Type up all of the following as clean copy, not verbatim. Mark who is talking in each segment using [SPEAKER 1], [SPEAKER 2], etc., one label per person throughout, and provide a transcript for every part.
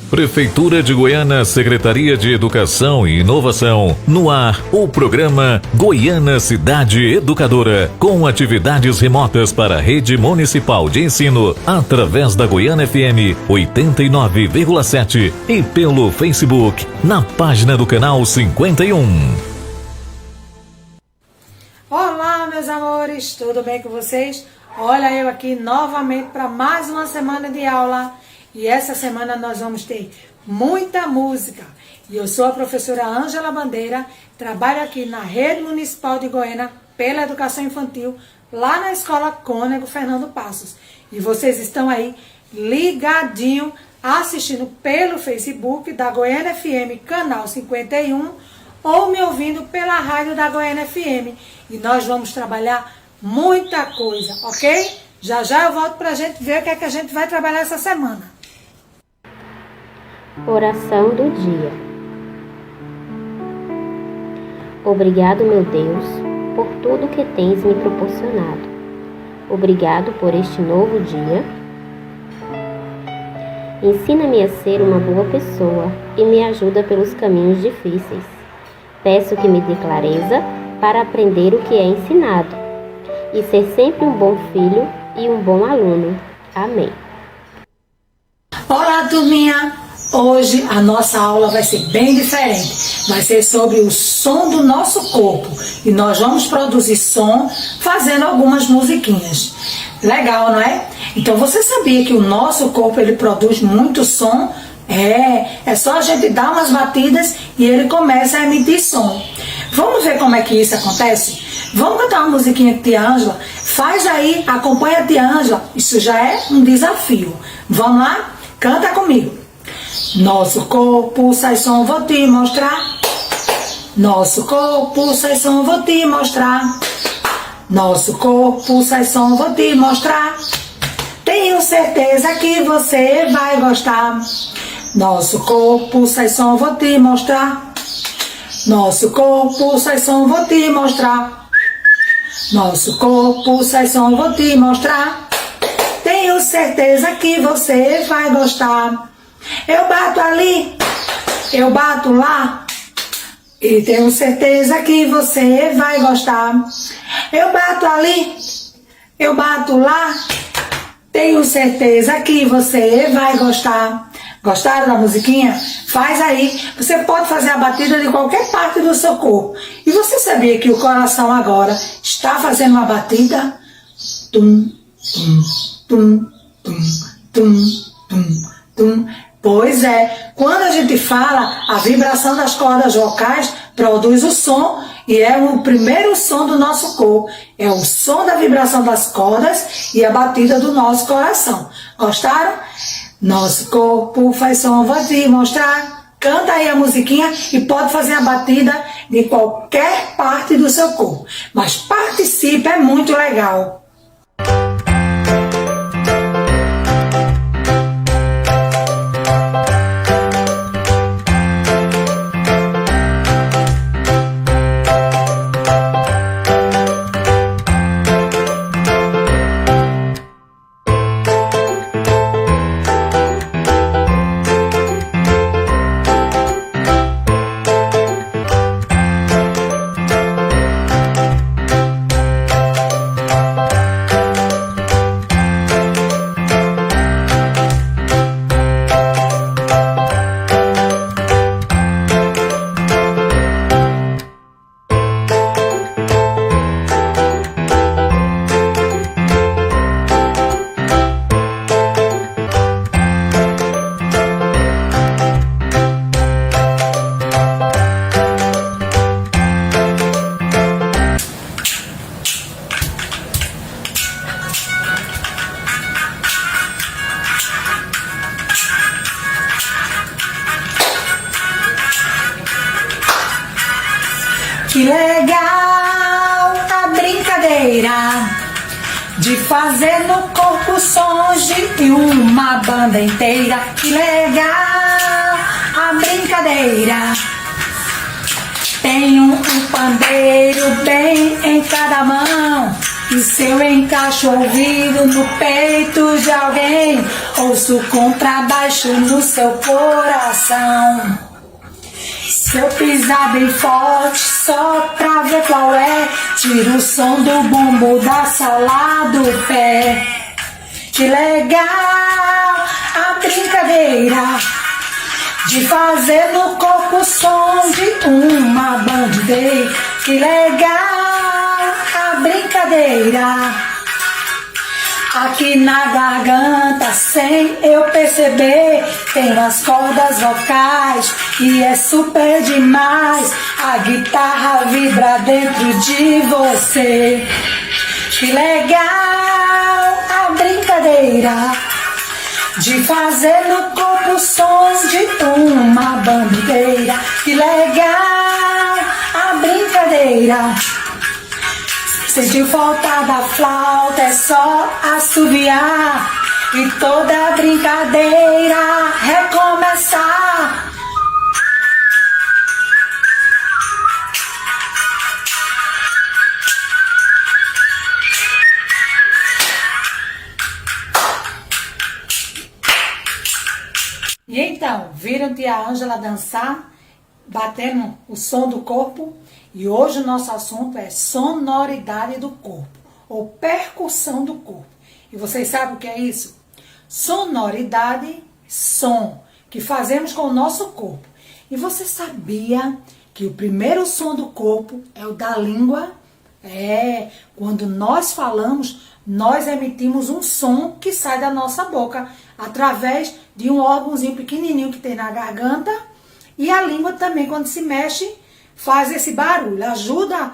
[SPEAKER 1] Prefeitura de Goiânia, Secretaria de Educação e Inovação. No ar, o programa Goiânia Cidade Educadora, com atividades remotas para a rede municipal de ensino, através da Goiânia FM 89,7 e pelo Facebook, na página do canal 51.
[SPEAKER 2] Olá, meus amores, tudo bem com vocês? Olha eu aqui novamente para mais uma semana de aula. E essa semana nós vamos ter muita música. E eu sou a professora Ângela Bandeira, trabalho aqui na Rede Municipal de Goiânia pela Educação Infantil, lá na Escola Cônego Fernando Passos. E vocês estão aí ligadinho, assistindo pelo Facebook da Goiânia FM, canal 51, ou me ouvindo pela rádio da Goiânia FM. E nós vamos trabalhar muita coisa, ok? Já eu volto pra gente ver o que é que a gente vai trabalhar essa semana.
[SPEAKER 3] Oração do dia. Obrigado, meu Deus, por tudo que tens me proporcionado. Obrigado por este novo dia. Ensina-me a ser uma boa pessoa e me ajuda pelos caminhos difíceis. Peço que me dê clareza para aprender o que é ensinado e ser sempre um bom filho e um bom aluno. Amém.
[SPEAKER 2] Olá, turminha! Hoje a nossa aula vai ser bem diferente. Vai ser sobre o som do nosso corpo. E nós vamos produzir som fazendo algumas musiquinhas. Legal, não é? Então você sabia que o nosso corpo ele produz muito som? É só a gente dar umas batidas e ele começa a emitir som. Vamos ver como é que isso acontece? Vamos cantar uma musiquinha com tia Ângela? Faz aí, acompanha a tia Ângela. Isso já é um desafio. Vamos lá? Canta comigo. Nosso corpo sai som, vou te mostrar. Nosso corpo sai som, vou te mostrar. Nosso corpo sai som, vou te mostrar. Tenho certeza que você vai gostar. Nosso corpo sai som, vou te mostrar. Nosso corpo sai som, vou te mostrar. Nosso corpo sai som, vou te mostrar. Tenho certeza que você vai gostar. Eu bato ali, eu bato lá, e tenho certeza que você vai gostar. Eu bato ali, eu bato lá, tenho certeza que você vai gostar. Gostaram da musiquinha? Faz aí. Você pode fazer a batida de qualquer parte do seu corpo. E você sabia que o coração agora está fazendo uma batida? Tum, tum, tum, tum, tum, tum, tum. Pois é, quando a gente fala, a vibração das cordas vocais produz o som e é o primeiro som do nosso corpo. É o som da vibração das cordas e a batida do nosso coração. Gostaram? Nosso corpo faz som, vou te mostrar. Canta aí a musiquinha e pode fazer a batida de qualquer parte do seu corpo. Mas participe, é muito legal. Que legal a brincadeira de fazer no corpo sons de uma banda inteira. Que legal a brincadeira. Tenho um pandeiro bem em cada mão, e se eu encaixo o ouvido no peito de alguém, ouço contrabaixo no seu coração. Se eu pisar bem forte, só pra ver qual é, tiro o som do bumbo da sola do pé. Que legal a brincadeira de fazer no corpo o som de uma bandeira. Que legal a brincadeira aqui na garganta, sem eu perceber, tem as cordas vocais e é super demais. A guitarra vibra dentro de você. Que legal a brincadeira de fazer no corpo o som de uma bandeira. Que legal a brincadeira. Sentiu falta da flauta, é só assoviar e toda brincadeira recomeçar. E então, viram tia Ângela dançar, batendo o som do corpo? E hoje o nosso assunto é sonoridade do corpo, ou percussão do corpo. E vocês sabem o que é isso? Sonoridade, som, que fazemos com o nosso corpo. E você sabia que o primeiro som do corpo é o da língua? Quando nós falamos, nós emitimos um som que sai da nossa boca, através de um órgãozinho pequenininho que tem na garganta. E a língua também, quando se mexe, faz esse barulho, ajuda.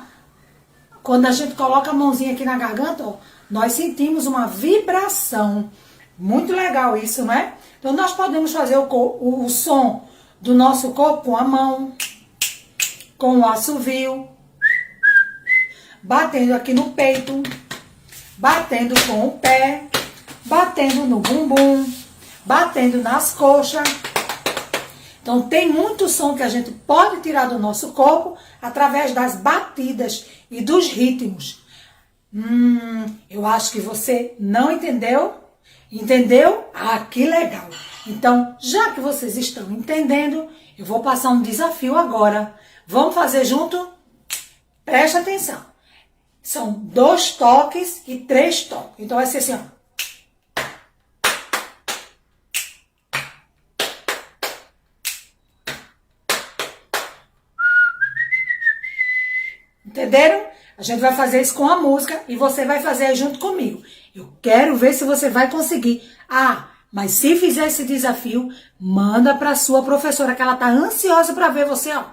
[SPEAKER 2] Quando a gente coloca a mãozinha aqui na garganta, ó, nós sentimos uma vibração. Muito legal isso, né? Então nós podemos fazer o som do nosso corpo com a mão, com o assovio, batendo aqui no peito, batendo com o pé, batendo no bumbum, batendo nas coxas. Então tem muito som que a gente pode tirar do nosso corpo através das batidas e dos ritmos. Eu acho que você não entendeu. Entendeu? Ah, que legal! Então, já que vocês estão entendendo, eu vou passar um desafio agora. Vamos fazer junto? Preste atenção. São 2 toques e 3 toques. Então vai ser assim, ó. Entenderam? A gente vai fazer isso com a música e você vai fazer aí junto comigo. Eu quero ver se você vai conseguir. Ah, mas se fizer esse desafio, manda para sua professora que ela tá ansiosa para ver você, ó.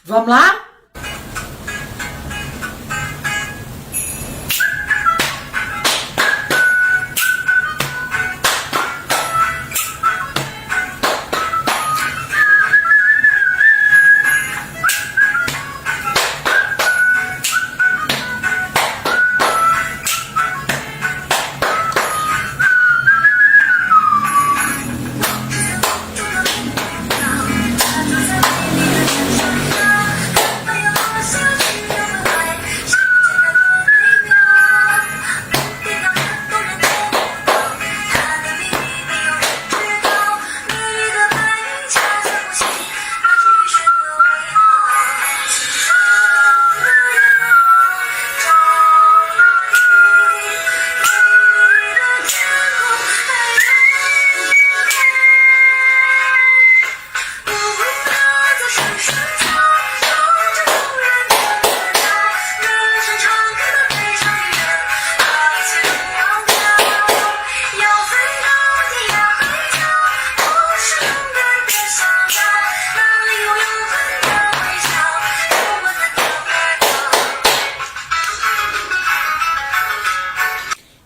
[SPEAKER 2] Vamos lá?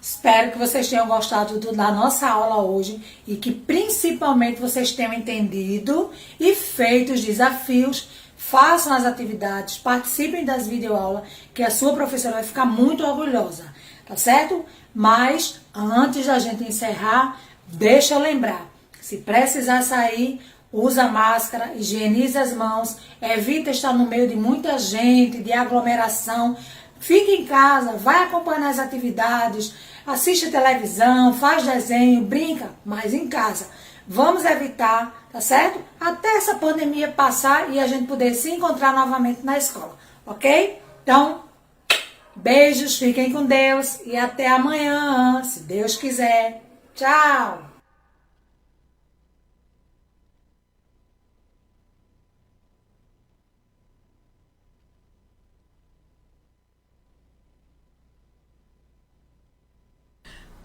[SPEAKER 2] Espero que vocês tenham gostado da nossa aula hoje e que principalmente vocês tenham entendido e feito os desafios, façam as atividades, participem das videoaulas, que a sua professora vai ficar muito orgulhosa, tá certo? Mas antes da gente encerrar, deixa eu lembrar, se precisar sair, usa máscara, higieniza as mãos, evita estar no meio de muita gente, de aglomeração. Fique em casa, vai acompanhar as atividades, assiste televisão, faz desenho, brinca, mas em casa. Vamos evitar, tá certo? Até essa pandemia passar e a gente poder se encontrar novamente na escola, ok? Então, beijos, fiquem com Deus e até amanhã, se Deus quiser. Tchau!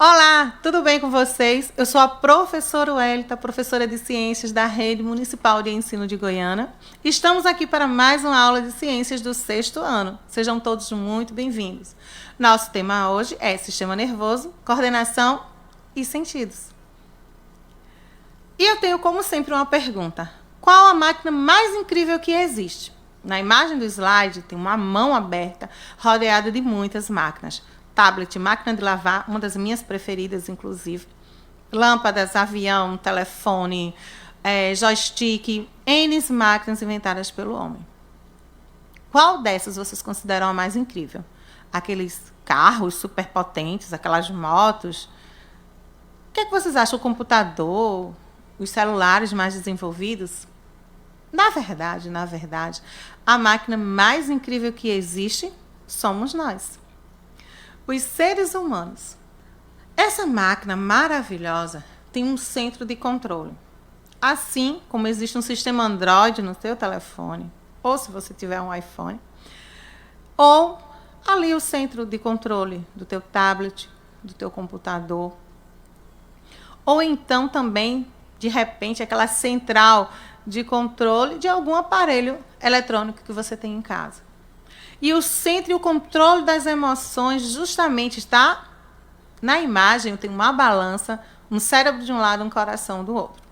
[SPEAKER 4] Olá, tudo bem com vocês? Eu sou a professora Wellita, professora de Ciências da Rede Municipal de Ensino de Goiânia. Estamos aqui para mais uma aula de Ciências do 6º ano. Sejam todos muito bem-vindos. Nosso tema hoje é Sistema Nervoso, Coordenação e Sentidos. E eu tenho, como sempre, uma pergunta. Qual a máquina mais incrível que existe? Na imagem do slide tem uma mão aberta, rodeada de muitas máquinas. Tablet, máquina de lavar, uma das minhas preferidas, inclusive. Lâmpadas, avião, telefone, joystick, N máquinas inventadas pelo homem. Qual dessas vocês consideram a mais incrível? Aqueles carros superpotentes, aquelas motos? O que é que vocês acham? O computador, os celulares mais desenvolvidos? Na verdade, a máquina mais incrível que existe somos nós. Os seres humanos. Essa máquina maravilhosa tem um centro de controle. Assim como existe um sistema Android no seu telefone, ou se você tiver um iPhone, ou ali o centro de controle do teu tablet, do teu computador, ou então também, de repente, aquela central de controle de algum aparelho eletrônico que você tem em casa. E o centro e o controle das emoções justamente está na imagem. Tem uma balança, um cérebro de um lado, um coração do outro.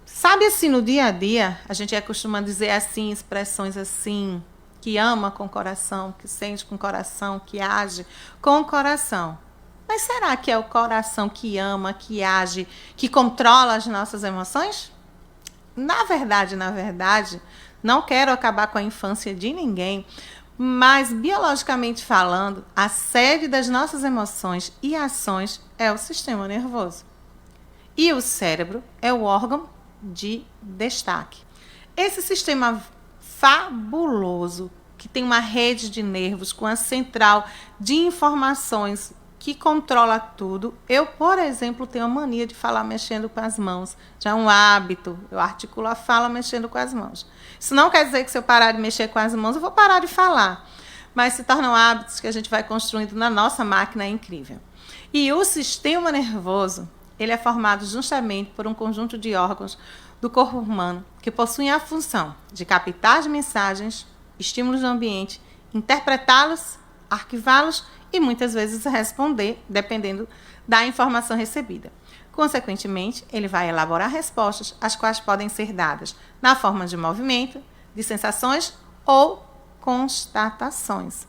[SPEAKER 4] Sabe assim, no dia a dia, a gente costuma dizer assim, expressões assim, que ama com o coração, que sente com o coração, que age com o coração. Mas será que é o coração que ama, que age, que controla as nossas emoções? Na verdade, não quero acabar com a infância de ninguém, mas, biologicamente falando, a sede das nossas emoções e ações é o sistema nervoso. E o cérebro é o órgão de destaque. Esse sistema fabuloso, que tem uma rede de nervos com a central de informações que controla tudo. Eu, por exemplo, tenho a mania de falar mexendo com as mãos. Já é um hábito. Eu articulo a fala mexendo com as mãos. Isso não quer dizer que se eu parar de mexer com as mãos, eu vou parar de falar. Mas se tornam hábitos que a gente vai construindo na nossa máquina incrível. E o sistema nervoso, ele é formado justamente por um conjunto de órgãos do corpo humano que possuem a função de captar as mensagens, estímulos do ambiente, interpretá-los, arquivá-los e muitas vezes responder, dependendo da informação recebida. Consequentemente, ele vai elaborar respostas, as quais podem ser dadas na forma de movimento, de sensações ou constatações.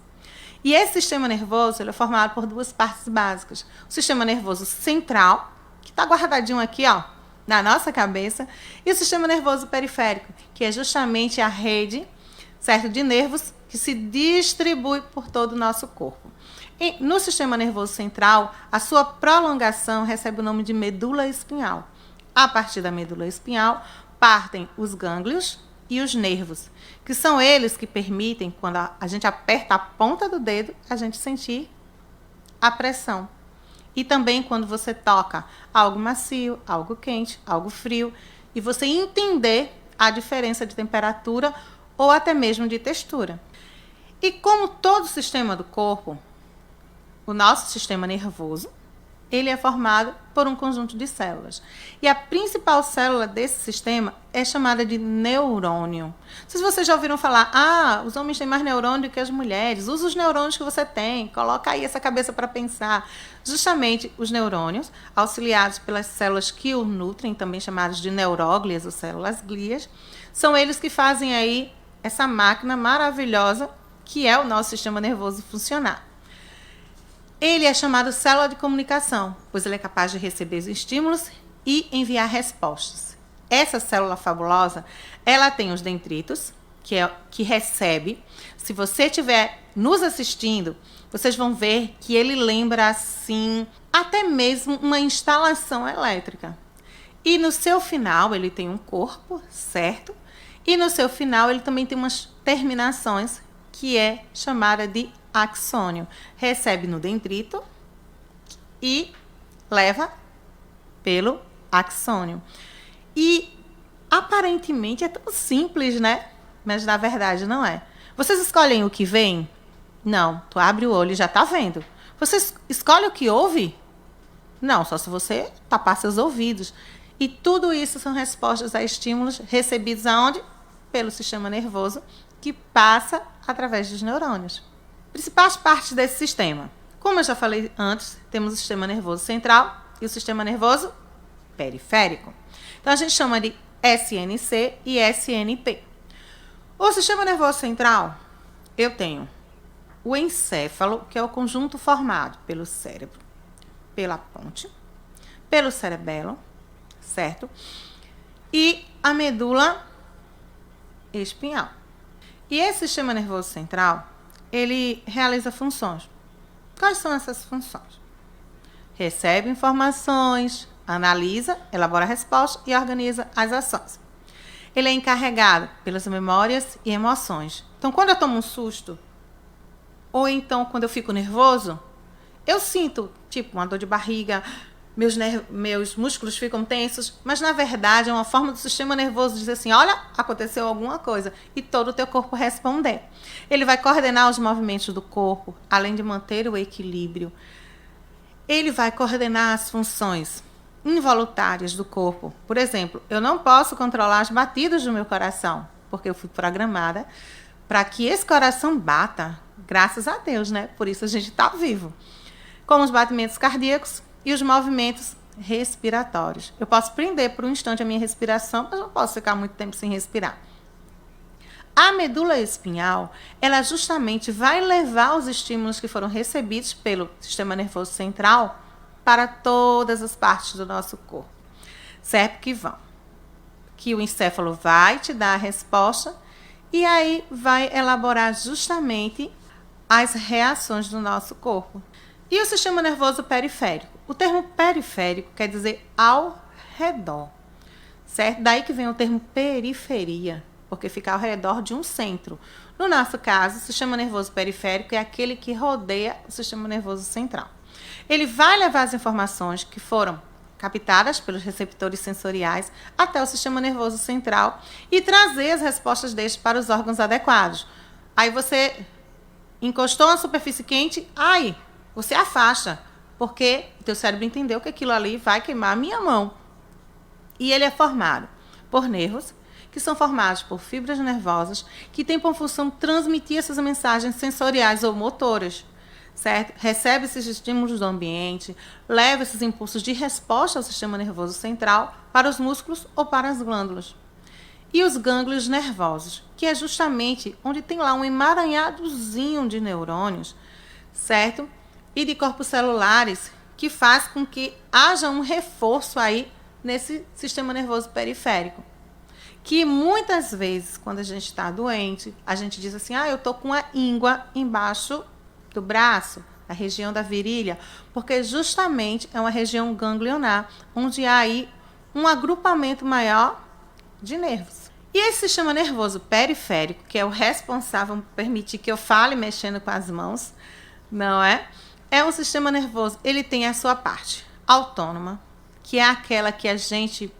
[SPEAKER 4] E esse sistema nervoso ele é formado por duas partes básicas. O sistema nervoso central, que está guardadinho aqui, na nossa cabeça, e o sistema nervoso periférico, que é justamente a rede, certo, de nervos que se distribui por todo o nosso corpo. E no sistema nervoso central, a sua prolongação recebe o nome de medula espinhal. A partir da medula espinhal, partem os gânglios e os nervos, que são eles que permitem, quando a gente aperta a ponta do dedo, a gente sentir a pressão. E também quando você toca algo macio, algo quente, algo frio, e você entender a diferença de temperatura ou até mesmo de textura. E como todo sistema do corpo, o nosso sistema nervoso, ele é formado por um conjunto de células. E a principal célula desse sistema é chamada de neurônio. Se vocês já ouviram falar, os homens têm mais neurônio que as mulheres, usa os neurônios que você tem, coloca aí essa cabeça para pensar. Justamente os neurônios, auxiliados pelas células que o nutrem, também chamadas de neuróglias ou células glias, são eles que fazem aí essa máquina maravilhosa que é o nosso sistema nervoso funcionar. Ele é chamado célula de comunicação, pois ele é capaz de receber os estímulos e enviar respostas. Essa célula fabulosa, ela tem os dendritos, que recebe. Se você estiver nos assistindo, vocês vão ver que ele lembra, assim, até mesmo uma instalação elétrica. E no seu final, ele tem um corpo, certo? E no seu final, ele também tem umas terminações que é chamada de axônio. Recebe no dendrito e leva pelo axônio. E aparentemente é tão simples, né? Mas na verdade não é. Vocês escolhem o que vem? Não. Tu abre o olho e já tá vendo. Você escolhe o que ouve? Não, só se você tapar seus ouvidos. E tudo isso são respostas a estímulos recebidos aonde? Pelo sistema nervoso, que passa através dos neurônios. Principais partes desse sistema. Como eu já falei antes, temos o sistema nervoso central e o sistema nervoso periférico. Então a gente chama de SNC e SNP. O sistema nervoso central, eu tenho o encéfalo, que é o conjunto formado pelo cérebro, pela ponte, pelo cerebelo, certo? E a medula espinhal. E esse sistema nervoso central, ele realiza funções. Quais são essas funções? Recebe informações, analisa, elabora respostas e organiza as ações. Ele é encarregado pelas memórias e emoções. Então, quando eu tomo um susto, ou então quando eu fico nervoso, eu sinto, tipo, uma dor de barriga, meus músculos ficam tensos, mas na verdade é uma forma do sistema nervoso dizer assim, olha, aconteceu alguma coisa, e todo o teu corpo responder. Ele vai coordenar os movimentos do corpo, além de manter o equilíbrio. Ele vai coordenar as funções involuntárias do corpo. Por exemplo, eu não posso controlar as batidas do meu coração, porque eu fui programada para que esse coração bata, graças a Deus, né? Por isso a gente está vivo. Como os batimentos cardíacos e os movimentos respiratórios. Eu posso prender por um instante a minha respiração, mas não posso ficar muito tempo sem respirar. A medula espinhal, ela justamente vai levar os estímulos que foram recebidos pelo sistema nervoso central para todas as partes do nosso corpo. Certo que vão. Que o encéfalo vai te dar a resposta e aí vai elaborar justamente as reações do nosso corpo. E o sistema nervoso periférico? O termo periférico quer dizer ao redor, certo? Daí que vem o termo periferia, porque fica ao redor de um centro. No nosso caso, o sistema nervoso periférico é aquele que rodeia o sistema nervoso central. Ele vai levar as informações que foram captadas pelos receptores sensoriais até o sistema nervoso central e trazer as respostas deste para os órgãos adequados. Aí você encostou na superfície quente, você afasta, porque o teu cérebro entendeu que aquilo ali vai queimar a minha mão. E ele é formado por nervos, que são formados por fibras nervosas, que têm por função transmitir essas mensagens sensoriais ou motoras, certo? Recebe esses estímulos do ambiente, leva esses impulsos de resposta ao sistema nervoso central para os músculos ou para as glândulas. E os gânglios nervosos, que é justamente onde tem lá um emaranhadozinho de neurônios, certo? E de corpos celulares, que faz com que haja um reforço aí nesse sistema nervoso periférico. Que muitas vezes, quando a gente está doente, a gente diz assim, eu estou com a íngua embaixo do braço, a região da virilha, porque justamente é uma região ganglionar, onde há aí um agrupamento maior de nervos. E esse sistema nervoso periférico, que é o responsável por permitir que eu fale mexendo com as mãos, não é? É um sistema nervoso, ele tem a sua parte autônoma, que é aquela que a gente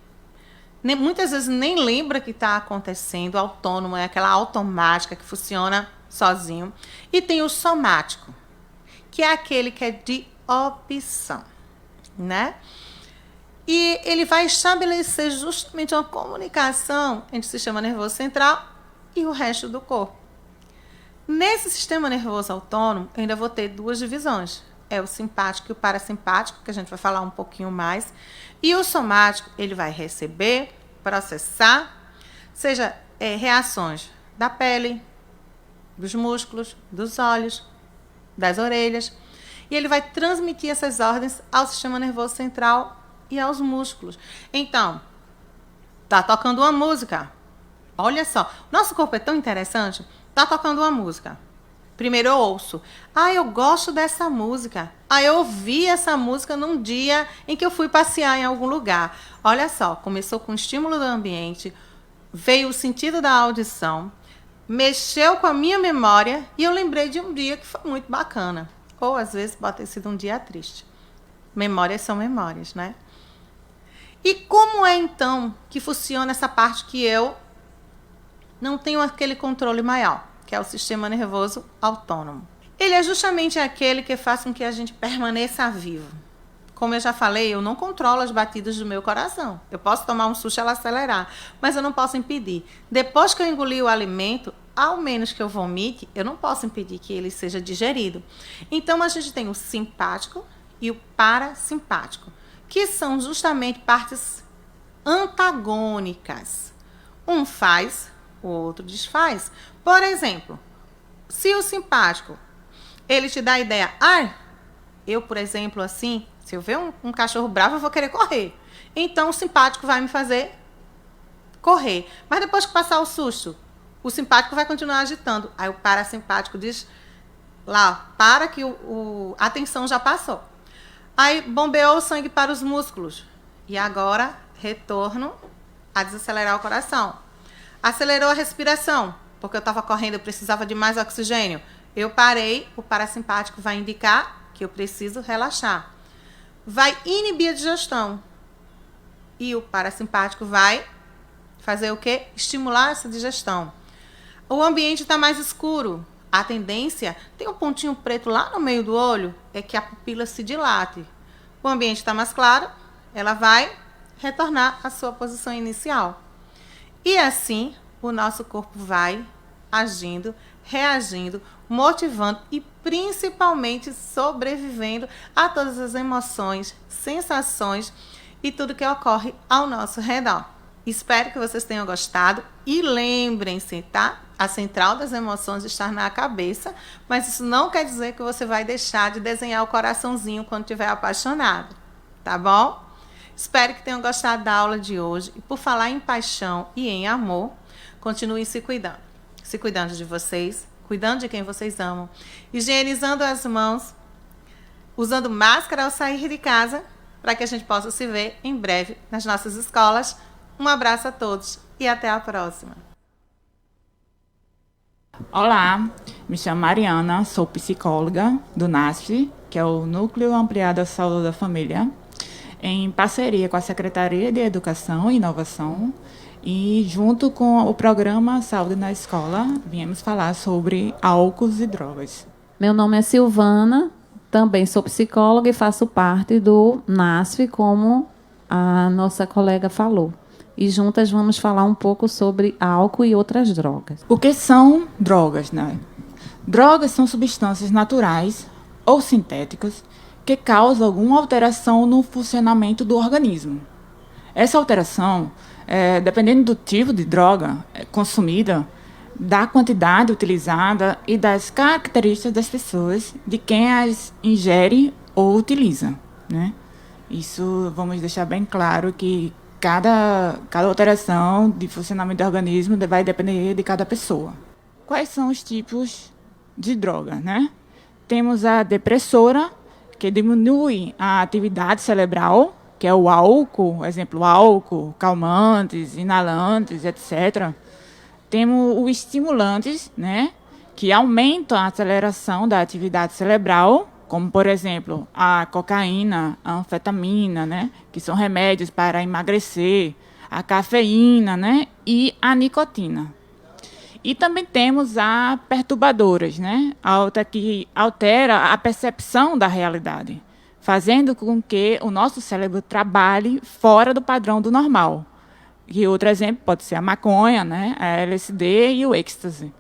[SPEAKER 4] muitas vezes nem lembra que está acontecendo. Autônomo é aquela automática que funciona sozinho. E tem o somático, que é aquele que é de opção, né? E ele vai estabelecer justamente uma comunicação entre o sistema nervoso central e o resto do corpo. Nesse sistema nervoso autônomo, eu ainda vou ter duas divisões. É o simpático e o parasimpático, que a gente vai falar um pouquinho mais. E o somático, ele vai receber, processar, seja reações da pele, dos músculos, dos olhos, das orelhas. E ele vai transmitir essas ordens ao sistema nervoso central e aos músculos. Então, tá tocando uma música. Olha só, nosso corpo é tão interessante. Tá tocando uma música. Primeiro eu ouço. Eu gosto dessa música. Eu ouvi essa música num dia em que eu fui passear em algum lugar. Olha só, começou com o estímulo do ambiente, veio o sentido da audição, mexeu com a minha memória e eu lembrei de um dia que foi muito bacana. Ou às vezes pode ter sido um dia triste. Memórias são memórias, né? E como é então que funciona essa parte que eu não tenho aquele controle maior, que é o sistema nervoso autônomo? Ele é justamente aquele que faz com que a gente permaneça vivo. Como eu já falei, eu não controlo as batidas do meu coração. Eu posso tomar um susto e ela acelerar, mas eu não posso impedir. Depois que eu engoli o alimento, ao menos que eu vomite, eu não posso impedir que ele seja digerido. Então, a gente tem o simpático e o parasimpático, que são justamente partes antagônicas. Um faz, o outro desfaz. Por exemplo, se o simpático, ele te dá a ideia, eu, por exemplo, assim, se eu ver um cachorro bravo, eu vou querer correr. Então, o simpático vai me fazer correr. Mas depois que passar o susto, o simpático vai continuar agitando. Aí o parasimpático diz, para que a tensão já passou. Aí bombeou o sangue para os músculos. E agora, retorno a desacelerar o coração. Acelerou a respiração, porque eu estava correndo, eu precisava de mais oxigênio. Eu parei, o parasimpático vai indicar que eu preciso relaxar. Vai inibir a digestão. E o parasimpático vai fazer o quê? Estimular essa digestão. O ambiente está mais escuro. A tendência, tem um pontinho preto lá no meio do olho, é que a pupila se dilate. O ambiente está mais claro, ela vai retornar à sua posição inicial. E assim, o nosso corpo vai agindo, reagindo, motivando e principalmente sobrevivendo a todas as emoções, sensações e tudo que ocorre ao nosso redor. Espero que vocês tenham gostado e lembrem-se, tá? A central das emoções está na cabeça, mas isso não quer dizer que você vai deixar de desenhar o coraçãozinho quando estiver apaixonado, tá bom? Espero que tenham gostado da aula de hoje e por falar em paixão e em amor, continuem se cuidando de vocês, cuidando de quem vocês amam, higienizando as mãos, usando máscara ao sair de casa, para que a gente possa se ver em breve nas nossas escolas. Um abraço a todos e até a próxima.
[SPEAKER 5] Olá, me chamo Mariana, sou psicóloga do NASF, que é o Núcleo Ampliado da Saúde da Família, em parceria com a Secretaria de Educação e Inovação e junto com o programa Saúde na Escola, viemos falar sobre álcools e drogas.
[SPEAKER 6] Meu nome é Silvana, também sou psicóloga e faço parte do NASF, como a nossa colega falou. E juntas vamos falar um pouco sobre álcool e outras drogas.
[SPEAKER 5] O que são drogas, né? Drogas são substâncias naturais ou sintéticas que causam alguma alteração no funcionamento do organismo. Essa alteração, dependendo do tipo de droga consumida, da quantidade utilizada e das características das pessoas, de quem as ingere ou utiliza, né? Isso vamos deixar bem claro que cada alteração de funcionamento do organismo vai depender de cada pessoa. Quais são os tipos de droga, né? Temos a depressora, que diminui a atividade cerebral, que é o álcool, álcool, calmantes, inalantes, etc. Temos os estimulantes, né? Que aumentam a aceleração da atividade cerebral, como, por exemplo, a cocaína, a anfetamina, né, que são remédios para emagrecer, a cafeína, né, e a nicotina. E também temos as perturbadoras, né, que altera a percepção da realidade, fazendo com que o nosso cérebro trabalhe fora do padrão do normal. E outro exemplo pode ser a maconha, né, a LSD e o êxtase,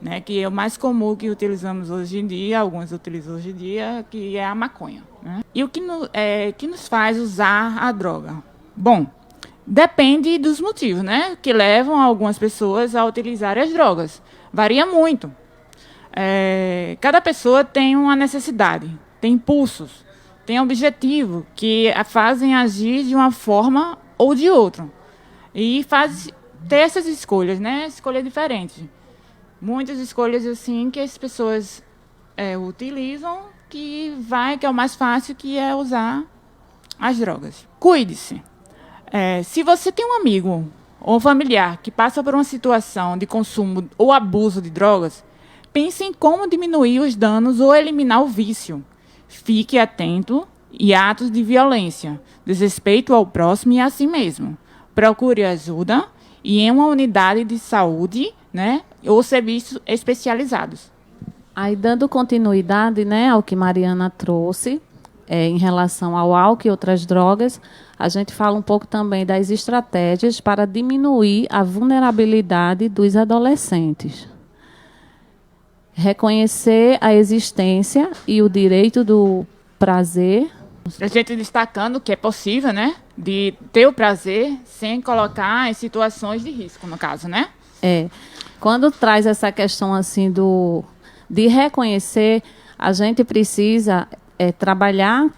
[SPEAKER 5] né, que é o mais comum que utilizamos hoje em dia, alguns utilizam hoje em dia, que é a maconha, né? E o que nos faz usar a droga? Bom, depende dos motivos, né, que levam algumas pessoas a utilizar as drogas. Varia muito. Cada pessoa tem uma necessidade, tem impulsos, tem objetivo que a fazem agir de uma forma ou de outra. E ter essas escolhas, né? Escolhas diferentes. Muitas escolhas assim que as pessoas utilizam, que é o mais fácil, que é usar as drogas. Cuide-se. Se você tem um amigo ou um familiar que passa por uma situação de consumo ou abuso de drogas, pense em como diminuir os danos ou eliminar o vício. Fique atento e atos de violência, desrespeito ao próximo e a si mesmo. Procure ajuda e em uma unidade de saúde, né, ou serviços especializados.
[SPEAKER 6] Aí, dando continuidade, né, ao que Mariana trouxe, em relação ao álcool e outras drogas, a gente fala um pouco também das estratégias para diminuir a vulnerabilidade dos adolescentes. Reconhecer a existência e o direito do prazer.
[SPEAKER 5] A gente destacando que é possível, né, de ter o prazer sem colocar em situações de risco, no caso, né?
[SPEAKER 6] Quando traz essa questão assim de reconhecer, a gente precisa trabalhar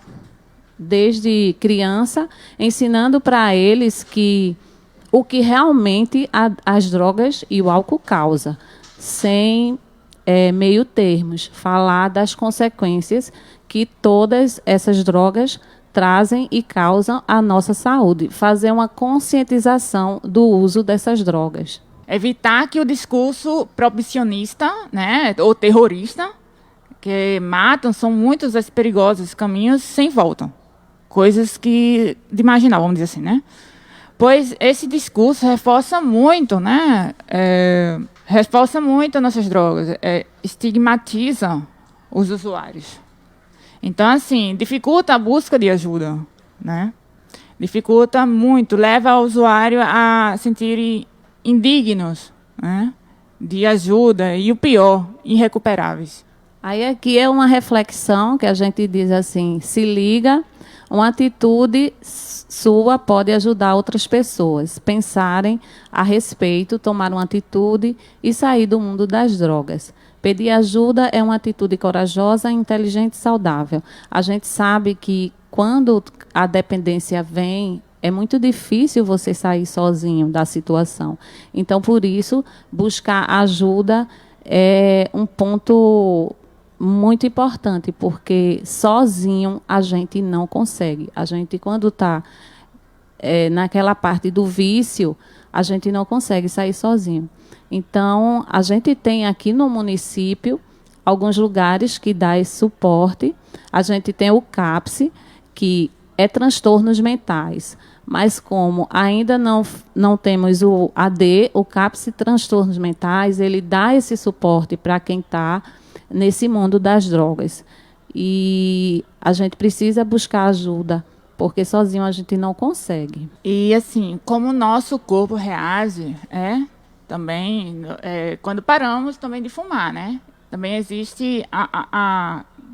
[SPEAKER 6] desde criança, ensinando para eles que o que realmente as drogas e o álcool causa, sem meio termos, falar das consequências que todas essas drogas trazem e causam à nossa saúde, fazer uma conscientização do uso dessas drogas.
[SPEAKER 5] Evitar que o discurso proibicionista, né, ou terrorista, que matam, são muitos os perigosos caminhos sem volta. Coisas que de imaginar, vamos dizer assim, né? Pois esse discurso reforça muito, né? Reforça muito nossas drogas, estigmatiza os usuários. Então, assim, dificulta a busca de ajuda, né? Dificulta muito, leva o usuário a sentir indignos, né, de ajuda e, o pior, irrecuperáveis.
[SPEAKER 6] Aí aqui é uma reflexão que a gente diz assim, se liga, uma atitude sua pode ajudar outras pessoas a pensarem a respeito, tomar uma atitude e sair do mundo das drogas. Pedir ajuda é uma atitude corajosa, inteligente e saudável. A gente sabe que quando a dependência vem, é muito difícil você sair sozinho da situação. Então, por isso, buscar ajuda é um ponto muito importante, porque sozinho a gente não consegue. A gente, quando está naquela parte do vício, a gente não consegue sair sozinho. Então, a gente tem aqui no município alguns lugares que dá esse suporte. A gente tem o CAPS, que é transtornos mentais. Mas como ainda não temos o AD, o CAPS Transtornos Mentais, ele dá esse suporte para quem está nesse mundo das drogas. E a gente precisa buscar ajuda, porque sozinho a gente não consegue.
[SPEAKER 5] E assim, como o nosso corpo reage, também, quando paramos também de fumar, né? Também existe,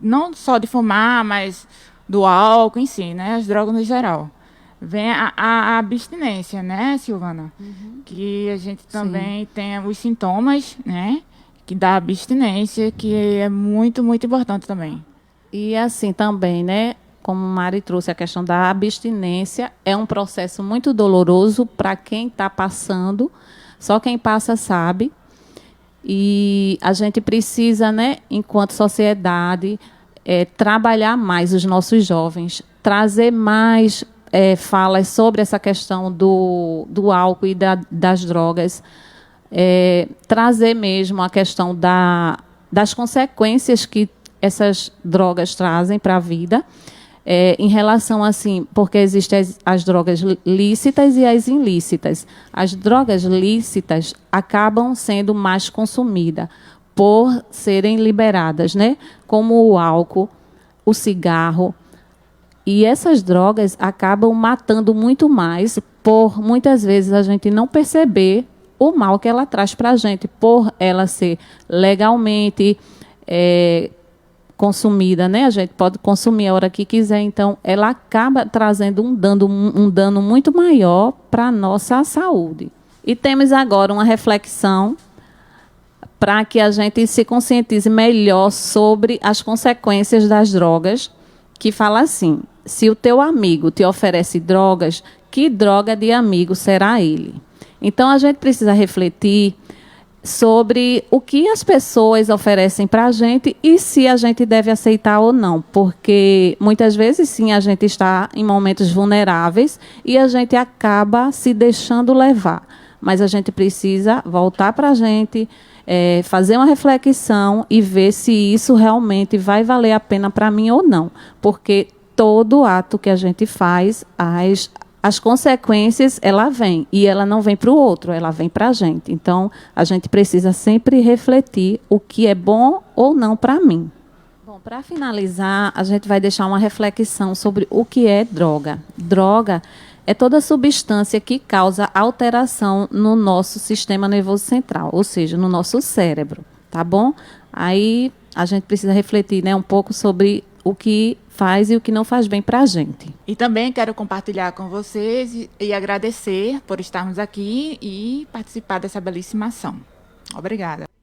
[SPEAKER 5] não só de fumar, mas do álcool em si, né? As drogas no geral. Vem a abstinência, né, Silvana? Uhum. Que a gente também tem os sintomas, né? Que dá abstinência, que é muito, muito importante também.
[SPEAKER 6] E assim também, né? Como Mari trouxe a questão da abstinência, é um processo muito doloroso para quem está passando. Só quem passa sabe. E a gente precisa, né, enquanto sociedade, trabalhar mais os nossos jovens, trazer mais falas sobre essa questão do álcool e das drogas, trazer mesmo a questão das consequências que essas drogas trazem para a vida, em relação assim, porque existem as drogas lícitas e as ilícitas. As drogas lícitas acabam sendo mais consumidas por serem liberadas, né? Como o álcool, o cigarro. E essas drogas acabam matando muito mais por, muitas vezes, a gente não perceber o mal que ela traz para a gente, por ela ser legalmente consumida, né? A gente pode consumir a hora que quiser, então ela acaba trazendo um dano muito maior para a nossa saúde. E temos agora uma reflexão para que a gente se conscientize melhor sobre as consequências das drogas, que fala assim: se o teu amigo te oferece drogas, que droga de amigo será ele? Então, a gente precisa refletir sobre o que as pessoas oferecem para a gente e se a gente deve aceitar ou não, porque muitas vezes, sim, a gente está em momentos vulneráveis e a gente acaba se deixando levar. Mas a gente precisa voltar para a gente, fazer uma reflexão e ver se isso realmente vai valer a pena para mim ou não, porque todo ato que a gente faz, as consequências, ela vem, e ela não vem para o outro, ela vem para a gente. Então, a gente precisa sempre refletir o que é bom ou não para mim. Bom, para finalizar, a gente vai deixar uma reflexão sobre o que é droga. Droga é toda substância que causa alteração no nosso sistema nervoso central, ou seja, no nosso cérebro, tá bom? Aí, a gente precisa refletir, né, um pouco sobre o que faz e o que não faz bem para a gente.
[SPEAKER 5] E também quero compartilhar com vocês e agradecer por estarmos aqui e participar dessa belíssima ação. Obrigada.